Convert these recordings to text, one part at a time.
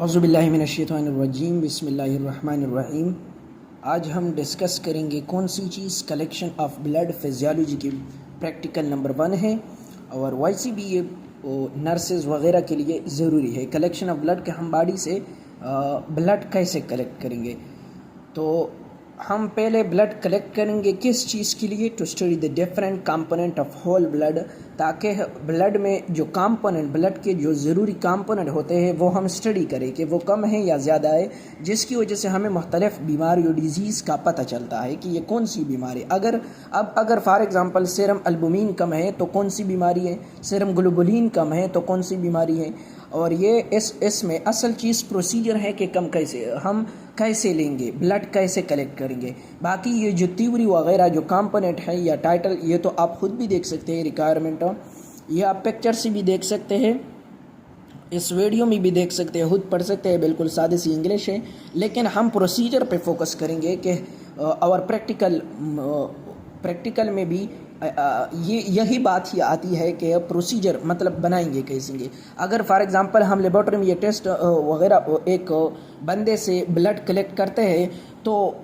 औज़ुबिल्लाहिमिनश्शैतानिर्रजीम बिस्मिल्लाहिर्रहमानिर्रहीम। आज हम डिस्कस करेंगे कौन सी चीज़ कलेक्शन ऑफ ब्लड फिजियोलॉजी की प्रैक्टिकल नंबर 1 है और वाईसीबी ये नर्सेज वगैरह के लिए ज़रूरी है। कलेक्शन ऑफ ब्लड के हम बॉडी से ब्लड कैसे कलेक्ट करेंगे, तो हम पहले ब्लड कलेक्ट करेंगे किस चीज़ के लिए, to study the different component of whole blood, ताकि ब्लड में जो कंपोनेंट, ब्लड के जो ज़रूरी कंपोनेंट होते हैं वो हम स्टडी करें कि वो कम है या ज़्यादा है, जिसकी वजह से हमें मुख्तलिफ बीमारी और डिजीज़ का पता चलता है कि ये कौन सी बीमारी। अगर फॉर एग्ज़ाम्पल सीरम एल्बुमिन कम है तो कौन सी बीमारी है, सीरम ग्लोबुलिन कम है तो कौन सी बीमारी है। और ये इसमें असल चीज़ प्रोसीजर है कि हम कैसे लेंगे, ब्लड कैसे कलेक्ट करेंगे। बाकी ये जो थ्योरी वगैरह जो कंपोनेंट है या टाइटल, ये तो आप खुद भी देख सकते हैं रिक्वायरमेंट, ये आप पिक्चर से भी देख सकते हैं, इस वीडियो में भी देख सकते हैं, खुद पढ़ सकते हैं, बिल्कुल सादी सी इंग्लिश है। लेकिन हम प्रोसीजर पे फोकस करेंगे कि और प्रैक्टिकल में भी यही बात ही आती है कि प्रोसीजर मतलब बनाएंगे कैसे। अगर फॉर एग्जांपल हम लेबोरेटरी में ये टेस्ट वगैरह एक बंदे से ब्लड कलेक्ट करते हैं तो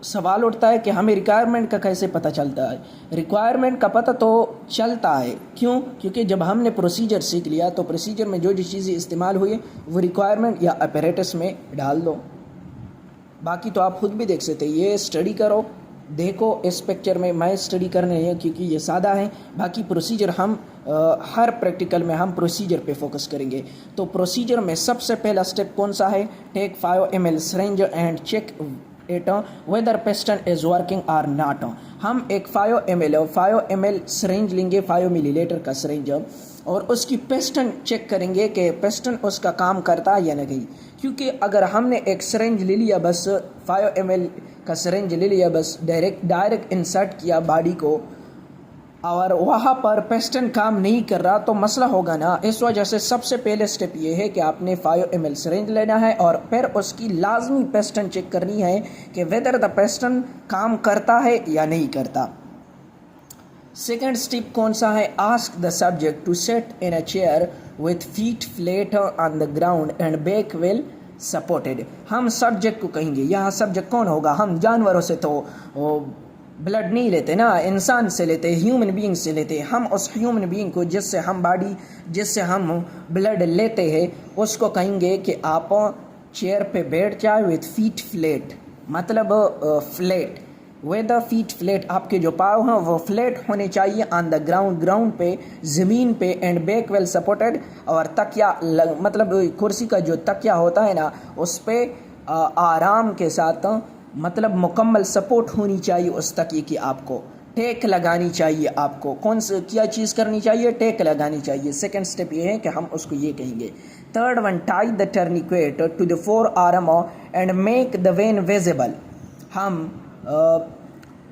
सवाल उठता है कि हमें रिक्वायरमेंट का कैसे पता चलता है। रिक्वायरमेंट का पता तो चलता है, क्यों? क्योंकि जब हमने प्रोसीजर सीख लिया तो प्रोसीजर में जो चीज़ें इस्तेमाल हुई वो रिक्वायरमेंट या अपैरेटस में डाल दो। बाकी तो आप खुद भी देख सकते हैं, ये स्टडी करो, देखो इस पिक्चर में, मैं स्टडी करने है क्योंकि ये सादा है। बाकी प्रोसीजर हम हर प्रैक्टिकल में हम प्रोसीजर पे फोकस करेंगे। तो प्रोसीजर में सबसे पहला स्टेप कौन सा है? Take 5 ml syringe and check it whether piston is working or not. हम एक 5 ml सिरिंज लेंगे, 5 मिलीलीटर का सिरिंज, और उसकी पिस्टन चेक करेंगे कि पिस्टन उसका काम करता है या नहीं। क्योंकि अगर हमने एक सिरिंज ले लिया, बस 5 ml का सिरिंज ले लिया, बस डायरेक्ट इंसर्ट किया बॉडी को, और वहाँ पर पिस्टन काम नहीं कर रहा तो मसला होगा ना। इस वजह से सबसे पहले स्टेप ये है कि आपने 5 ml सिरिंज लेना है और फिर उसकी लाजमी पिस्टन चेक करनी है कि वेदर द पिस्टन काम करता है या नहीं करता। सेकेंड स्टेप कौन सा है? Ask the subject to sit in a chair with feet flat on the ground and back well supported. हम सब्जेक्ट को कहेंगे, यहाँ सब्जेक्ट कौन होगा? हम जानवरों से तो ब्लड नहीं लेते ना, इंसान से लेते, ह्यूमन बीइंग से लेते। हम उस ह्यूमन बीइंग को जिससे हम ब्लड लेते हैं उसको कहेंगे कि आप चेयर पे बैठ जाए विथ फीट फ्लैट, मतलब फ्लैट, विद फीट फ्लैट, आपके जो पाँव हैं वो फ्लैट होने चाहिए ऑन द ग्राउंड पे, ज़मीन पे, एंड बैक वेल सपोर्टेड, और तकिया मतलब कुर्सी का जो तकिया होता है ना उस पर आराम के साथ, मतलब मुकम्मल सपोर्ट होनी चाहिए उस तकिए की। आपको टेक लगानी चाहिए, आपको क्या चीज़ करनी चाहिए? टेक लगानी चाहिए। सेकंड स्टेप ये है कि हम उसको ये कहेंगे। Third one, tie the tourniquet to the 4 arm and make the vein visible. हम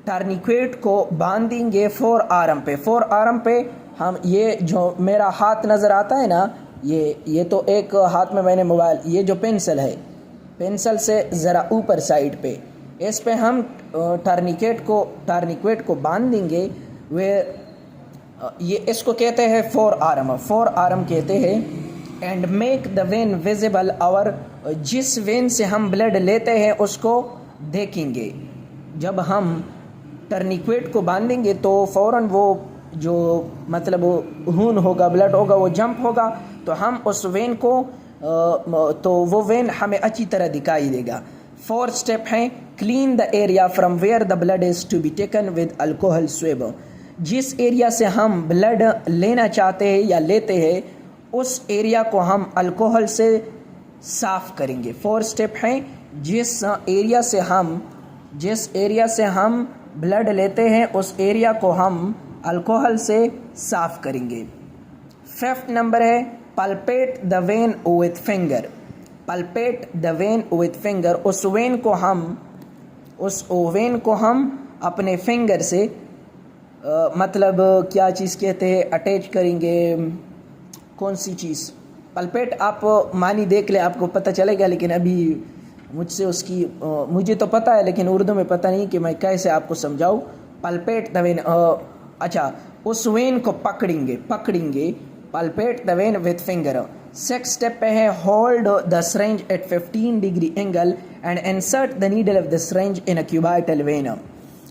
टर्निक्वेट को बांधेंगे 4 आर्म पे। 4 आर्म पे हम, ये जो मेरा हाथ नज़र आता है ना, ये तो एक हाथ में मैंने मोबाइल, ये जो पेंसिल है, पेंसिल से ज़रा ऊपर साइड पे, इस पे हम टर्निक्वेट को बांध देंगे। वे ये इसको कहते हैं 4 आर्म कहते हैं। And make the vein visible, और जिस वेन से हम ब्लड लेते हैं उसको देखेंगे। जब हम टर्निक्वेट को बांधेंगे तो फ़ौरन वो जो मतलब खून होगा, ब्लड होगा, वो जंप होगा, तो हम उस वेन को तो वो वेन हमें अच्छी तरह दिखाई देगा। फोर्थ स्टेप है clean the area from where the blood is to be taken with alcohol swab. जिस एरिया से हम ब्लड लेना चाहते हैं या लेते हैं उस एरिया को हम अल्कोहल से साफ़ करेंगे। फोर्थ स्टेप है जिस एरिया से हम ब्लड लेते हैं उस एरिया को हम अल्कोहल से साफ़ करेंगे। फिफ्थ नंबर है palpate the when with finger. Palpate the when with finger, उस वेन को हम अपने फिंगर से मतलब क्या चीज़ कहते हैं, अटैच करेंगे। कौन सी चीज़? पल्पेट आप मानी देख ले, आपको पता चलेगा, लेकिन अभी मुझसे उसकी मुझे तो पता है लेकिन उर्दू में पता नहीं कि मैं कैसे आपको समझाऊँ। पल्पेट द वेन, अच्छा, उस वेन को पकड़ेंगे palpate the vein with finger. Sixth step पे है hold the syringe at 15 degree angle and insert the needle of the syringe in a cubital vein.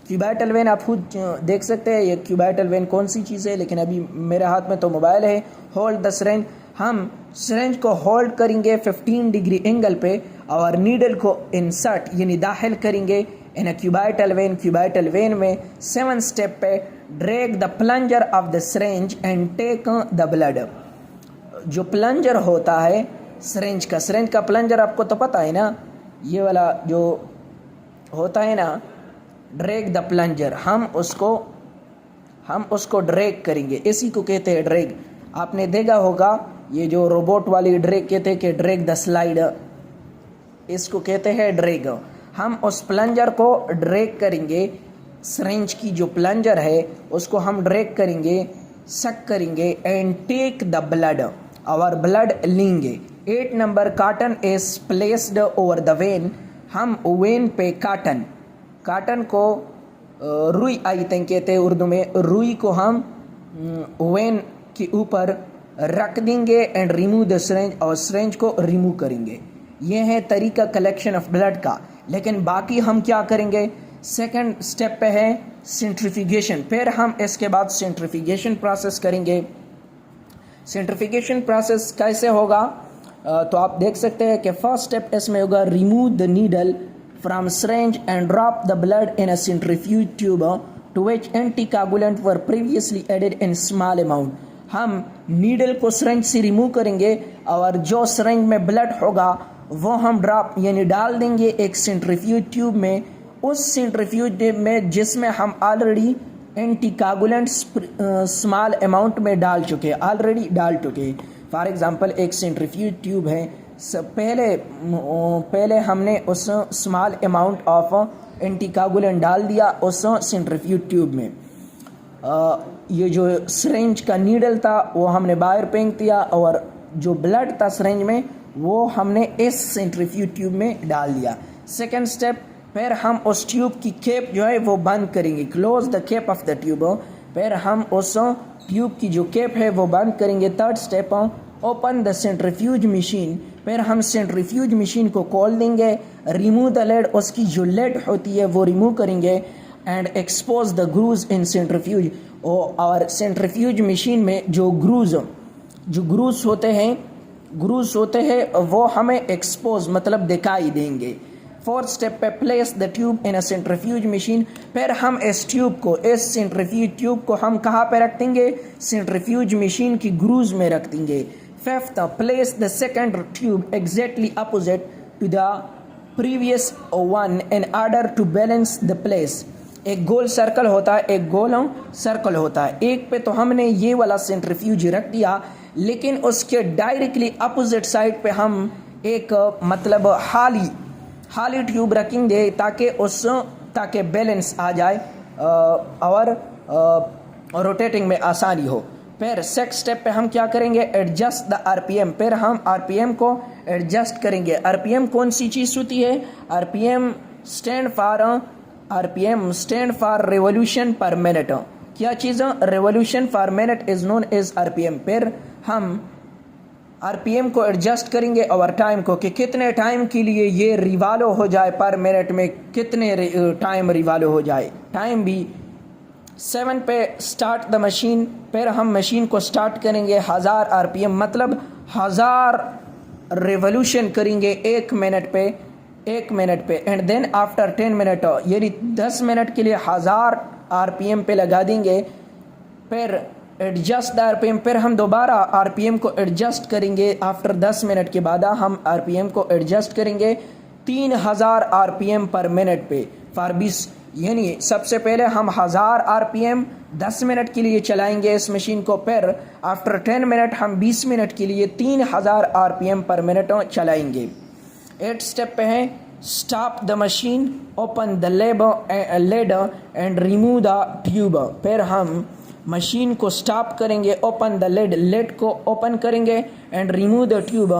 Cubital when आप खुद देख सकते हैं ये क्यूबाइटल वेन कौन सी चीज़ है, लेकिन अभी मेरे हाथ में तो मोबाइल है। होल्ड द सिरेंज, हम सिरेंज को होल्ड करेंगे 15 डिग्री एंगल पे और नीडल को इंसर्ट यानी दाखिल करेंगे in a cubital vein. Cubital vein में 7 स्टेप पे drag the plunger of the syringe and take the blood. जो प्लंजर होता है सिरेंज का प्लंजर आपको तो पता है ना, ये वाला जो होता है ना ड्रैग द प्लंजर, हम उसको ड्रैग करेंगे, इसी को कहते हैं ड्रैग। आपने देखा होगा ये जो रोबोट वाली ड्रैग कहते हैं कि ड्रैग द स्लाइड, इसको कहते हैं ड्रैग। हम उस प्लंजर को ड्रैग करेंगे, सिरिंज की जो प्लंजर है उसको हम ड्रैग करेंगे, सक करेंगे एंड टेक द ब्लड, और ब्लड लेंगे। 8 number cotton is placed over the when, हम वेन पे काटन को रुई आई थिंक कहते हैं उर्दू में, रुई को हम वेन के ऊपर रख देंगे एंड रिमूव द सिरिंज, और सिरिंज को रिमूव करेंगे। ये है तरीका कलेक्शन ऑफ ब्लड का। लेकिन बाकी हम क्या करेंगे, सेकंड स्टेप पे है सेंट्रीफ्यूगेशन, फिर हम इसके बाद सेंट्रीफ्यूगेशन प्रोसेस करेंगे। सेंट्रीफ्यूगेशन प्रोसेस कैसे होगा, तो आप देख सकते हैं कि फर्स्ट स्टेप इसमें होगा remove the needle from syringe and drop the blood in a centrifuge tube to which anticoagulant were previously added in small amount. हम नीडल को सिरिंज से रिमूव करेंगे और जो सिरिंज में ब्लड होगा वो हम ड्रॉप यानी डाल देंगे एक सेंट्रीफ्यूज ट्यूब में। उस सेंट्रीफ्यूज में जिसमें हम ऑलरेडी एंटीकोगुलेंट स्मॉल अमाउंट में डाल चुके। फॉर एग्जांपल एक सेंट्रीफ्यूज ट्यूब है, पहले हमने उस स्मॉल अमाउंट ऑफ एंटीकोगुलेंट डाल दिया उस सेंट्रीफ्यूज ट्यूब में। ये जो सिरिंज का नीडल था वो हमने बाहर फेंक दिया और जो ब्लड था सिरिंज में वो हमने इस सेंट्रीफ्यूज ट्यूब में डाल दिया। सेकंड स्टेप, फिर हम उस ट्यूब की कैप जो है वो बंद करेंगे, close the cap of the tube, फिर हम उस ट्यूब की जो कैप है वो बंद करेंगे। Third step, open the centrifuge machine, फिर हम सेंट्रीफ्यूज मशीन को खोल देंगे, रिमूव द लेड, उसकी जो लेड होती है वो रिमूव करेंगे and expose the grooves in centrifuge. और सेंट्रीफ्यूज मशीन में जो ग्रूज होते हैं वो हमें एक्सपोज मतलब दिखाई देंगे। फोर्थ स्टेप पे place the tube in a centrifuge machine, फिर हम इस सेंट्रीफ्यूज ट्यूब को हम कहाँ पे रख देंगे, सेंट्रीफ्यूज मशीन की ग्रूज में रख देंगे। Fifth, place the second tube exactly opposite to the previous one in order to balance the place. एक गोल सर्कल होता है, एक पे तो हमने ये वाला सेंट्रीफ्यूज रख दिया, लेकिन उसके डायरेक्टली अपोजिट साइड पे हम एक मतलब खाली ट्यूब रखेंगे ताकि बैलेंस आ जाए और रोटेटिंग में आसानी हो। फिर सेक्स स्टेप पे हम क्या करेंगे, एडजस्ट द आरपीएम, फिर हम आरपीएम को एडजस्ट करेंगे। आरपीएम कौन सी चीज़ होती है, RPM stand for revolution per minute. क्या चीज़, revolution per minute is known as RPM. फिर हम आरपीएम को एडजस्ट करेंगे और टाइम को कि कितने टाइम के लिए ये रिवॉल्व हो जाए, पर मिनट में कितने टाइम रिवॉल्व हो जाए, टाइम भी। 7 पे स्टार्ट द मशीन, फिर हम मशीन को स्टार्ट करेंगे 1000 आरपीएम मतलब 1000 रिवॉल्यूशन करेंगे 1 मिनट पे एंड देन आफ्टर 10 मिनट यानी 10 मिनट के लिए 1000 आरपीएम पे लगा देंगे। फिर एडजस्ट द आरपीएम, फिर हम दोबारा आरपीएम को एडजस्ट करेंगे। आफ्टर 10 मिनट के बाद हम आरपीएम को एडजस्ट करेंगे 3000 आरपीएम पर मिनट पे फॉर 20, यानी सबसे पहले हम 1000 आरपीएम 10 मिनट के लिए चलाएंगे इस मशीन को, फिर आफ्टर 10 मिनट हम 20 मिनट के लिए 3000 आरपीएम पर मिनट चलाएंगे। 8 स्टेप पे है stop the machine, open the lid and remove the tube, फिर हम मशीन को स्टॉप करेंगे, ओपन द लेड को ओपन करेंगे एंड रिमूव द ट्यूब,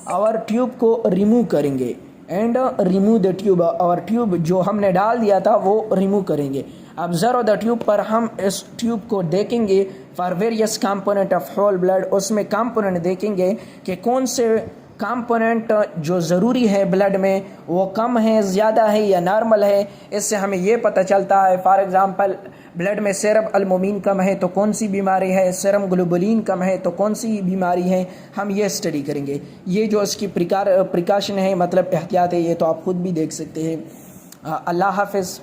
और ट्यूब को रिमूव करेंगे एंड रिमूव द ट्यूब, और ट्यूब जो हमने डाल दिया था वो रिमूव करेंगे। ऑब्जर्व द ट्यूब पर हम इस ट्यूब को देखेंगे for various component of whole blood, उसमें कंपोनेंट देखेंगे कि कौन से कंपोनेंट जो ज़रूरी है ब्लड में वो कम है, ज़्यादा है या नॉर्मल है। इससे हमें ये पता चलता है फॉर एग्ज़ाम्पल ब्लड में सेरम एल्बुमिन कम है तो कौन सी बीमारी है, सेरम ग्लोबुलिन कम है तो कौन सी बीमारी है, हम ये स्टडी करेंगे। ये जो इसकी प्रिकॉशन है मतलब एहतियात है, ये तो आप खुद भी देख सकते हैं। अल्लाह हाफ़िज़।